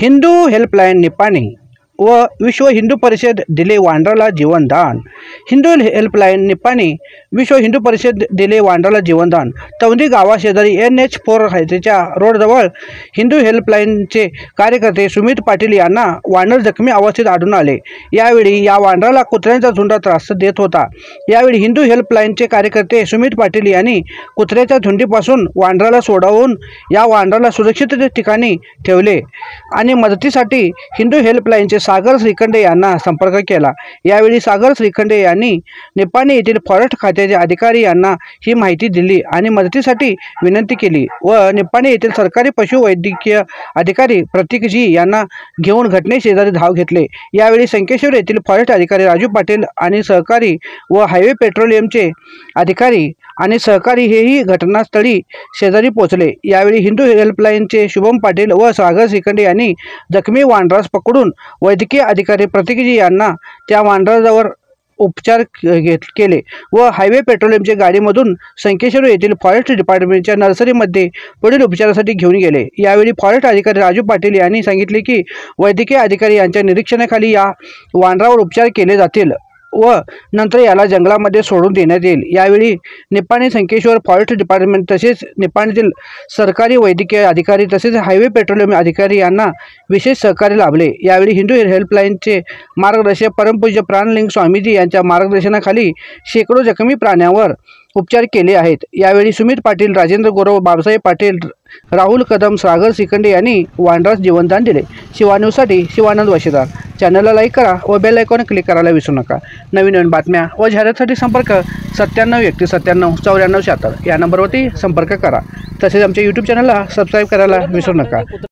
Hindu helpline Nipani व विश्व हिंदू परिषद दिले वांद्राला जीवनदान। हिंदू हेल्पलाइन निपाणी विश्व हिंदू परिषद दिले वांद्राला जीवनदान। तवंदी गावाशेजारी NH4 हायवेच्या रोडजवळ हिंदू हेल्पलाइनचे कार्यकर्ते सुमित पाटील यांना वानर जखमी अवस्थेत आढळून आले। यावेळी या वानराला कुत्र्यांचा झुंड त्रास देत होता। यावेळी हिंदू हेल्पलाइनचे कार्यकर्ते सुमित पाटील यांनी कुत्र्याच्या झुंडीपासून वानराला सोडवून या वानराला सुरक्षित ठिकाणी ठेवले आणि मदतीसाठी हिंदू हेल्पलाइनचे सागर श्रीखंडे यांना संपर्क केला। यावेळी सागर श्रीखंडे यांनी निपाणी येथील फॉरेस्ट खात्याचे अधिकारी यांना ही माहिती दिली आणि मदतीसाठी विनंती केली व निपाणी येथील सरकारी पशुवैद्यकीय अधिकारी प्रतीक जी यांना घेऊन घटनेशेजारी धाव घेतले। यावेळी संकेश्वर येथील फॉरेस्ट अधिकारी राजू पाटील आणि सहकारी व हायवे पेट्रोलियमचे अधिकारी आणि सहकारी हेही घटनास्थळी शेजारी पोहोचले। यावेळी हिंदू हेल्पलाइनचे शुभम पाटील व सागर श्रीखंडे यांनी जखमी वानरास पकडून वैद्यकीय अधिकारी प्रतीकजी यांना त्या वानरावर उपचार केले व हायवे पेट्रोलियमच्या गाडीमधून संकेश्वर येथील फॉरेस्ट डिपार्टमेंटच्या नर्सरीमध्ये पुढील उपचारासाठी घेऊन गेले। यावेळी फॉरेस्ट अधिकारी राजू पाटील यांनी सांगितले की वैद्यकीय अधिकारी यांच्या निरीक्षणाखाली या वानरावर उपचार केले जातील व नंतर याला जंगलामध्ये सोडून देण्यात येईल। यावेळी निपाणी संकेश्वर फॉरेस्ट डिपार्टमेंट तसेच निपाणीतील सरकारी वैद्यकीय अधिकारी तसेच हायवे पेट्रोलियम अधिकारी यांना विशेष सहकार्य लाभले। यावेळी हिंदू हेल्पलाइनचे मार्गदर्शक परमपूज्य प्राणलिंग स्वामीजी यांच्या मार्गदर्शनाखाली शेकडो जखमी प्राण्यांवर उपचार केले आहेत। यावेळी सुमित पाटील, राजेंद्र गोरव, बाबासाहेब पाटील, राहुल कदम, सागर श्रीखंडे यांनी वानरास जीवनदान दिले। शिवान्यूजसाठी शिवानंद वशीदार। चॅनलला लाईक करा व बेल आयकॉन क्लिक करायला विसरू नका। नवीन बातम्या व जाहिरातीसाठी संपर्क 9791949476 या नंबरवरती संपर्क करा। तसेच आमच्या YouTube चॅनलला सबस्क्राईब करायला विसरू नका।